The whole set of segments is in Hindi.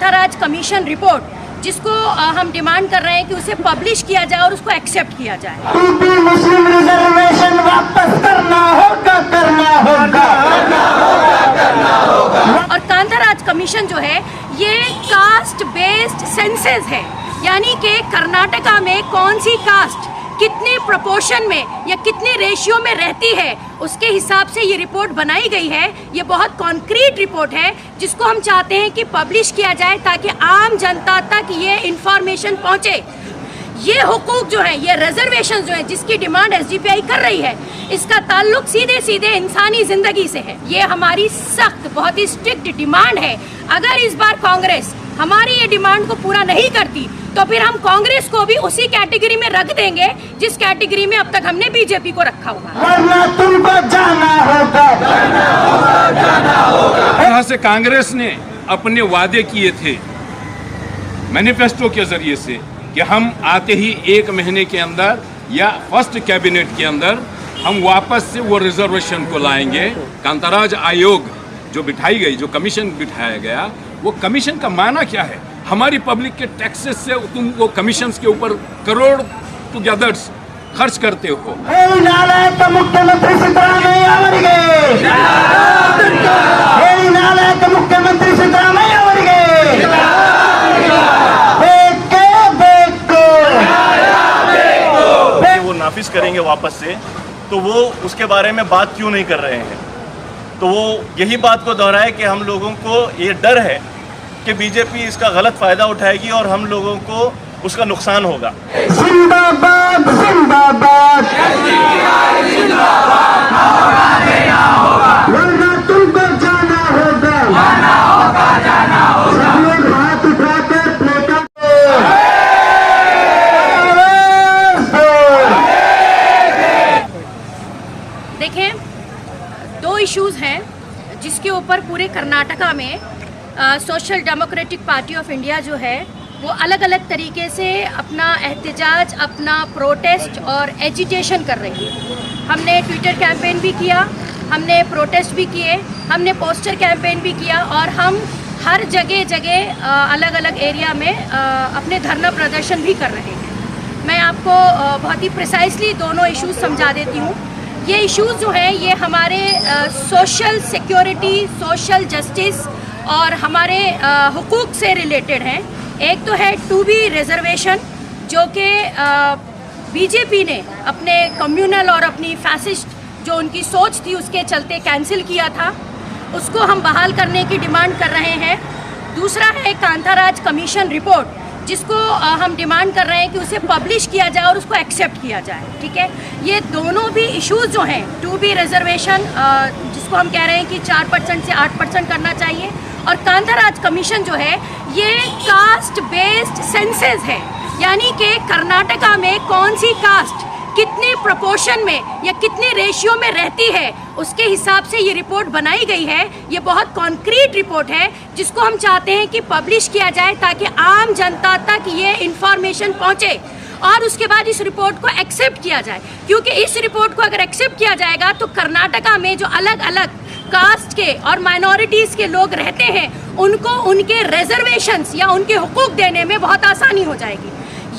कांताराज कमीशन रिपोर्ट, जिसको हम डिमांड कर रहे हैं कि उसे पब्लिश किया जाए और उसको एक्सेप्ट किया जाए। मुस्लिम रिजर्वेशन वापस करना होगा। और कांताराज कमीशन जो है ये कास्ट बेस्ड सेंसस है, यानी कि कर्नाटका में कौन सी कास्ट कितने प्रोपोर्शन में या कितने रेशियो में रहती है उसके हिसाब से ये रिपोर्ट बनाई गई है। ये बहुत कॉन्क्रीट रिपोर्ट है जिसको हम चाहते हैं कि पब्लिश किया जाए ताकि आम जनता तक ये इंफॉर्मेशन पहुंचे। ये हुकूक जो है, ये रिजर्वेशन जो है जिसकी डिमांड एसडीपीआई कर रही है, इसका ताल्लुक सीधे सीधे इंसानी जिंदगी से है। ये हमारी सख्त, बहुत ही स्ट्रिक्ट डिमांड है। अगर इस बार कांग्रेस हमारी ये डिमांड को पूरा नहीं करती तो फिर हम कांग्रेस को भी उसी कैटेगरी में रख देंगे जिस कैटेगरी में अब तक हमने बीजेपी को रखा हुआ है। वरना तुमको जाना होगा। यहाँ से कांग्रेस ने अपने वादे किए थे मैनिफेस्टो के जरिए से कि हम आते ही 1 महीने के अंदर या फर्स्ट कैबिनेट के अंदर हम वापस से वो रिजर्वेशन को लाएंगे। कांताराज आयोग जो बिठाई गई, जो कमीशन बिठाया गया, वो कमीशन का माना क्या है? हमारी पब्लिक के टैक्सेस से तुम वो कमीशंस के ऊपर करोड़ टुगेदर खर्च करते हो। मुख्यमंत्री सिद्धरामैया ಅವರಿಗೆ मुख्यमंत्री सिद्धरामैया ಅವರಿಗೆ वो नाफिज करेंगे वापस से, तो वो उसके बारे में बात क्यों नहीं कर रहे हैं? तो वो यही बात को दोहराए कि हम लोगों को ये डर है कि बीजेपी इसका गलत फायदा उठाएगी और हम लोगों को उसका नुकसान होगा। जिंदाबाद जिंदाबाद, वरना तुमको जाना होगा। सब लोग हाथ उठाकर प्लेकार्ड देखें, 2 इश्यूज हैं जिसके ऊपर पूरे कर्नाटका में social democratic party of India जो है वो अलग अलग तरीके से अपना एहतजाज, अपना प्रोटेस्ट और एजिटेशन कर रही है। हमने ट्विटर कैंपेन भी किया, हमने प्रोटेस्ट भी किए, हमने पोस्टर कैंपेन भी किया और हम हर जगह जगह अलग अलग एरिया में अपने धरना प्रदर्शन भी कर रहे हैं। मैं आपको बहुत ही प्रिसाइसली दोनों इश्यूज समझा देती हूँ। ये इश्यूज जो हैं ये हमारे सोशल सिक्योरिटी, सोशल जस्टिस और हमारे हुकूक से रिलेटेड हैं। एक तो है 2B रिजर्वेशन, जो कि बीजेपी ने अपने कम्युनल और अपनी फैसिस्ट जो उनकी सोच थी उसके चलते कैंसिल किया था, उसको हम बहाल करने की डिमांड कर रहे हैं। दूसरा है कांताराज कमीशन रिपोर्ट, जिसको हम डिमांड कर रहे हैं कि उसे पब्लिश किया जाए और उसको एक्सेप्ट किया जाए। ठीक है, ये दोनों भी इश्यूज जो हैं, 2B रिजर्वेशन जिसको हम कह रहे हैं कि 4% से 8% करना चाहिए, और कांताराज कमीशन जो है ये कास्ट बेस्ड सेंसस है, यानी कि कर्नाटका में कौन सी कास्ट कितने प्रोपोर्शन में या कितने रेशियो में रहती है उसके हिसाब से ये रिपोर्ट बनाई गई है। ये बहुत कॉन्क्रीट रिपोर्ट है जिसको हम चाहते हैं कि पब्लिश किया जाए ताकि आम जनता तक ये इंफॉर्मेशन पहुंचे और उसके बाद इस रिपोर्ट को एक्सेप्ट किया जाए। क्योंकि इस रिपोर्ट को अगर एक्सेप्ट किया जाएगा तो कर्नाटका में जो अलग अलग कास्ट के और माइनॉरिटीज़ के लोग रहते हैं उनको उनके रिजर्वेशंस या उनके हुकूक देने में बहुत आसानी हो जाएगी।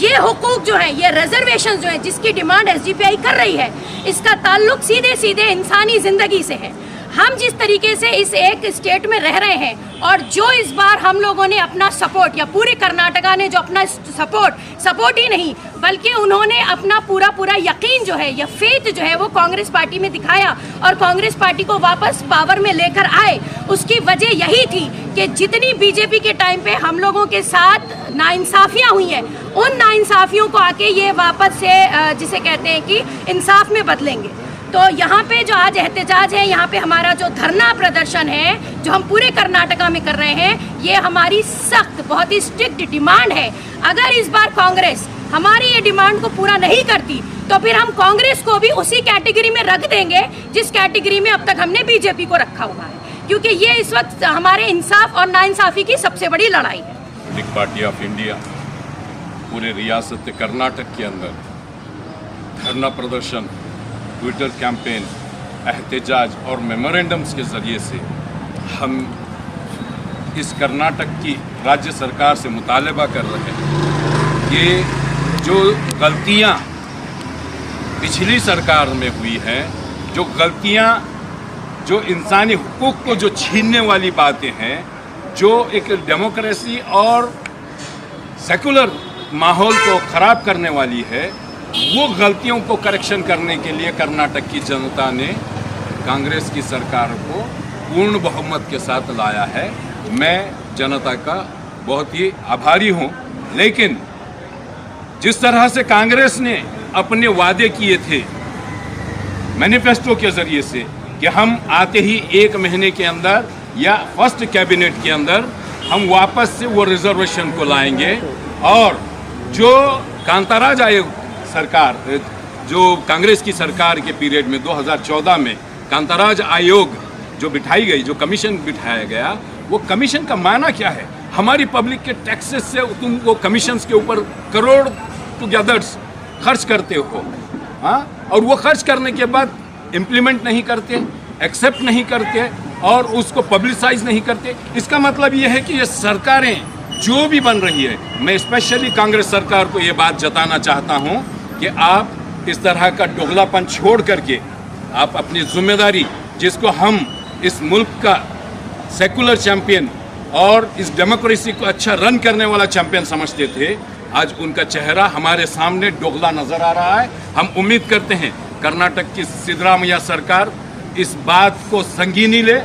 ये हुकूक जो है, ये रिजर्वेशन जो है जिसकी डिमांड एसडीपीआई कर रही है, इसका ताल्लुक सीधे सीधे इंसानी जिंदगी से है। हम जिस तरीके से इस एक स्टेट में रह रहे हैं और जो इस बार हम लोगों ने अपना सपोर्ट, या पूरे कर्नाटका ने जो अपना सपोर्ट ही नहीं बल्कि उन्होंने अपना पूरा यकीन जो है या फेथ जो है वो कांग्रेस पार्टी में दिखाया और कांग्रेस पार्टी को वापस पावर में लेकर आए, उसकी वजह यही थी कि जितनी बीजेपी के टाइम पे हम लोगों के साथ नाइंसाफियाँ हुई हैं, उन नाइंसाफियों को आके ये वापस से जिसे कहते हैं कि इंसाफ में बदलेंगे। तो यहाँ पे जो आज एहतजाज है, यहाँ पे हमारा जो धरना प्रदर्शन है जो हम पूरे कर्नाटका में कर रहे हैं, ये हमारी सख्त, बहुत ही स्ट्रिक्ट डिमांड है। अगर इस बार कांग्रेस हमारी ये डिमांड को पूरा नहीं करती तो फिर हम कांग्रेस को भी उसी कैटेगरी में रख देंगे जिस कैटेगरी में अब तक हमने बीजेपी को रखा हुआ है, क्योंकि ये इस वक्त हमारे इंसाफ और नाइंसाफी की सबसे बड़ी लड़ाई है। रिपब्लिक पार्टी ऑफ इंडिया पूरे रियासत कर्नाटक के अंदर धरना प्रदर्शन, ट्विटर कैंपेन, एहतजाज और मेमोरेंडम्स के ज़रिए से हम इस कर्नाटक की राज्य सरकार से मुतालबा कर रहे हैं कि जो गलतियां पिछली सरकार में हुई हैं, जो गलतियां, जो इंसानी हुकूक को जो छीनने वाली बातें हैं, जो एक डेमोक्रेसी और सेकुलर माहौल को ख़राब करने वाली है, वो गलतियों को करेक्शन करने के लिए कर्नाटक की जनता ने कांग्रेस की सरकार को पूर्ण बहुमत के साथ लाया है। मैं जनता का बहुत ही आभारी हूं। लेकिन जिस तरह से कांग्रेस ने अपने वादे किए थे मैनिफेस्टो के ज़रिए से कि हम आते ही 1 महीने के अंदर या फर्स्ट कैबिनेट के अंदर हम वापस से वो रिजर्वेशन को लाएंगे, और जो कांताराज आयोग सरकार, जो कांग्रेस की सरकार के पीरियड में 2014 में कांताराज आयोग जो बिठाई गई, जो कमीशन बिठाया गया, वो कमीशन का मायना क्या है? हमारी पब्लिक के टैक्सेस से तुम वो कमीशंस के ऊपर करोड़ टुगेदर्स खर्च करते हो, हाँ, और वो खर्च करने के बाद इम्प्लीमेंट नहीं करते, एक्सेप्ट नहीं करते और उसको पब्लिसाइज नहीं करते। इसका मतलब ये है कि ये सरकारें जो भी बन रही है, मैं स्पेशली कांग्रेस सरकार को ये बात जताना चाहता हूँ कि आप इस तरह का दोगलापन छोड़ करके आप अपनी जिम्मेदारी, जिसको हम इस मुल्क का सेकुलर चैंपियन और इस डेमोक्रेसी को अच्छा रन करने वाला चैंपियन समझते थे, आज उनका चेहरा हमारे सामने दोगला नजर आ रहा है। हम उम्मीद करते हैं कर्नाटक की सिद्धरामैया सरकार इस बात को संगीनी ले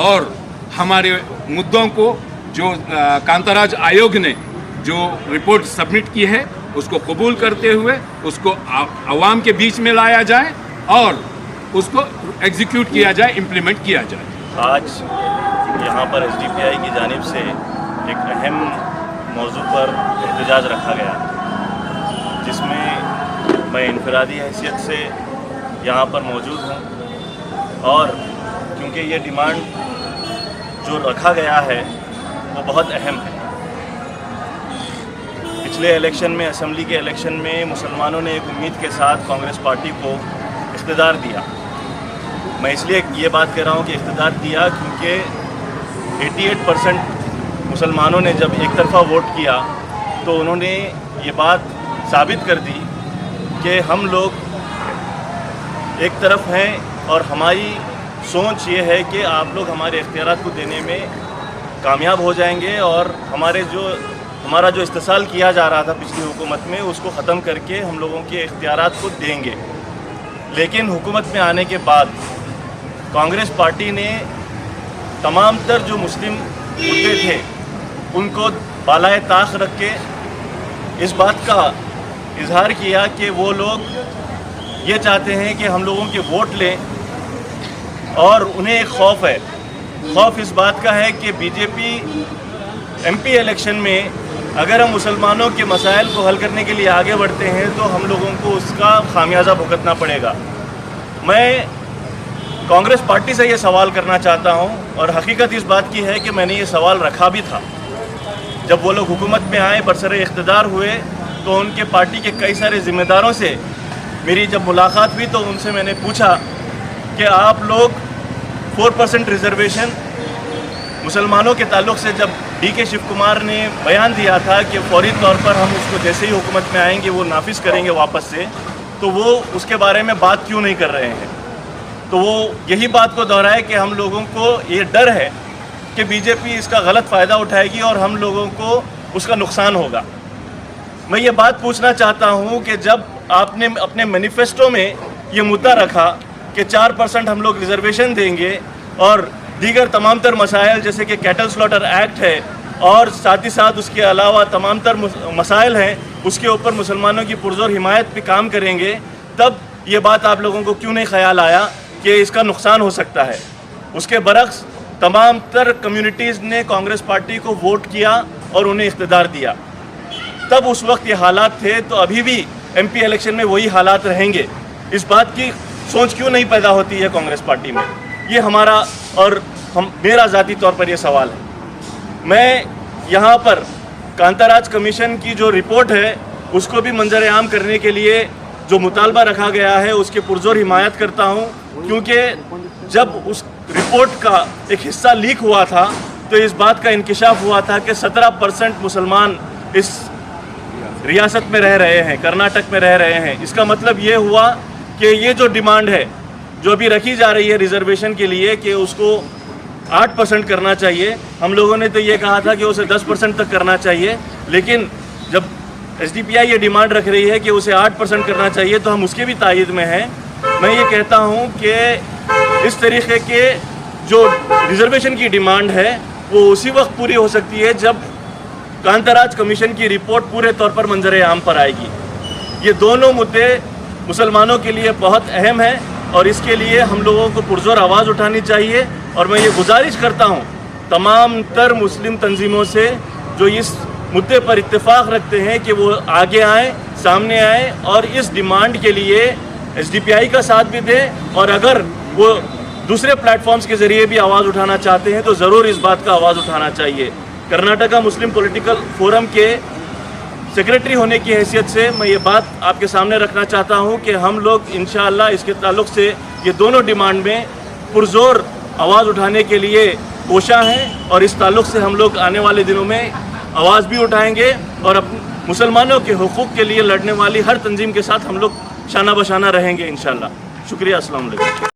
और हमारे मुद्दों को, जो कांताराज आयोग ने जो रिपोर्ट सबमिट की है, उसको कबूल करते हुए उसको आवाम के बीच में लाया जाए और उसको एग्जीक्यूट किया जाए, इम्प्लीमेंट किया जाए। आज यहाँ पर SDPI की जानिब से एक अहम मौजू पर एहतजाज रखा गया, जिसमें मैं इनफरादी हैसियत से यहाँ पर मौजूद हूँ, और क्योंकि ये डिमांड जो रखा गया है वो बहुत अहम है। पिछले इलेक्शन में, असेंबली के इलेक्शन में, मुसलमानों ने एक उम्मीद के साथ कांग्रेस पार्टी को इख्तिदार दिया। मैं इसलिए ये बात कह रहा हूँ कि इख्तिदार दिया क्योंकि 88% मुसलमानों ने जब एक तरफ़ा वोट किया तो उन्होंने ये बात साबित कर दी कि हम लोग एक तरफ हैं और हमारी सोच ये है कि आप लोग हमारे इख्तियारात को देने में कामयाब हो जाएंगे और हमारा जो इस्तेसाल किया जा रहा था पिछली हुकूमत में, उसको ख़त्म करके हम लोगों के इख्तियारात को देंगे। लेकिन हुकूमत में आने के बाद कांग्रेस पार्टी ने तमाम तर जो मुस्लिम मुद्दे थे उनको बालाए ताख रख के इस बात का इजहार किया कि वो लोग ये चाहते हैं कि हम लोगों के वोट लें, और उन्हें एक खौफ है। खौफ इस बात का है कि बीजेपी MP इलेक्शन में अगर हम मुसलमानों के मसाइल को हल करने के लिए आगे बढ़ते हैं तो हम लोगों को उसका खामियाजा भुगतना पड़ेगा। मैं कांग्रेस पार्टी से ये सवाल करना चाहता हूँ, और हकीकत इस बात की है कि मैंने ये सवाल रखा भी था। जब वो लोग हुकूमत में आए, बरसरे इख्तिदार हुए, तो उनके पार्टी के कई सारे ज़िम्मेदारों से मेरी जब मुलाकात हुई तो उनसे मैंने पूछा कि आप लोग 4% रिजर्वेशन मुसलमानों के ताल्लुक़ से जब DK शिव कुमार ने बयान दिया था कि फौरी तौर पर हम उसको जैसे ही हुकूमत में आएंगे वो नाफिज करेंगे वापस से, तो वो उसके बारे में बात क्यों नहीं कर रहे हैं? तो वो यही बात को दोहराए कि हम लोगों को ये डर है कि बीजेपी इसका गलत फ़ायदा उठाएगी और हम लोगों को उसका नुकसान होगा। मैं ये बात पूछना चाहता हूँ कि जब आपने अपने मैनिफेस्टो में ये मुद्दा रखा कि 4% हम लोग रिजर्वेशन देंगे और दीगर तमाम तर मसाइल जैसे कि कैटल स्लॉटर एक्ट है और साथ ही साथ उसके अलावा तमाम तर मसाइल हैं, उसके ऊपर मुसलमानों की पुरजोर हिमायत पे काम करेंगे, तब ये बात आप लोगों को क्यों नहीं ख्याल आया कि इसका नुकसान हो सकता है? उसके बरक्स तमाम तर कम्युनिटीज़ ने कांग्रेस पार्टी को वोट किया और उन्हें इख्तिदार दिया। तब उस वक्त ये हालात थे, तो अभी भी MP इलेक्शन में वही हालात रहेंगे। इस बात की सोच क्यों नहीं पैदा होती है कांग्रेस पार्टी में? ये हमारा और मेरा ज़ाती तौर पर ये सवाल है। मैं यहाँ पर कांताराज कमीशन की जो रिपोर्ट है उसको भी मंजर आम करने के लिए जो मुतालबा रखा गया है उसके पुरजोर हिमायत करता हूँ, क्योंकि जब उस रिपोर्ट का एक हिस्सा लीक हुआ था तो इस बात का इंकिशाफ हुआ था कि 17% मुसलमान इस रियासत में रह रहे हैं, कर्नाटक में रह रहे हैं। इसका मतलब ये हुआ कि ये जो डिमांड है जो अभी रखी जा रही है रिजर्वेशन के लिए कि उसको 8% करना चाहिए, हम लोगों ने तो ये कहा था कि उसे 10% तक करना चाहिए। लेकिन जब SDPI ये डिमांड रख रही है कि उसे 8% करना चाहिए तो हम उसके भी तायद में हैं। मैं ये कहता हूँ कि इस तरीके के जो रिजर्वेशन की डिमांड है वो उसी वक्त पूरी हो सकती है जब कांताराज कमीशन की रिपोर्ट पूरे तौर पर मंजर आम पर आएगी। ये दोनों मुद्दे मुसलमानों के लिए बहुत अहम है और इसके लिए हम लोगों को पुरजोर आवाज़ उठानी चाहिए। और मैं ये गुजारिश करता हूँ तमाम तर मुस्लिम तंजीमों से जो इस मुद्दे पर इत्तेफाक रखते हैं कि वो आगे आएँ, सामने आएँ और इस डिमांड के लिए SDPI का साथ भी दें। और अगर वो दूसरे प्लेटफॉर्म्स के ज़रिए भी आवाज़ उठाना चाहते हैं तो ज़रूर इस बात का आवाज़ उठाना चाहिए। कर्नाटका मुस्लिम पॉलिटिकल फोरम के सेक्रेटरी होने की हैसियत से मैं ये बात आपके सामने रखना चाहता हूँ कि हम लोग इंशाअल्लाह इसके ताल्लुक़ से ये दोनों डिमांड में पुरजोर आवाज़ उठाने के लिए कोशा हैं और इस ताल्लुक़ से हम लोग आने वाले दिनों में आवाज़ भी उठाएंगे और मुसलमानों के हुकूक़ के लिए लड़ने वाली हर तंजीम के साथ हम लोग शाना बशाना रहेंगे इंशाअल्लाह। शुक्रिया, अस्सलाम वालेकुम।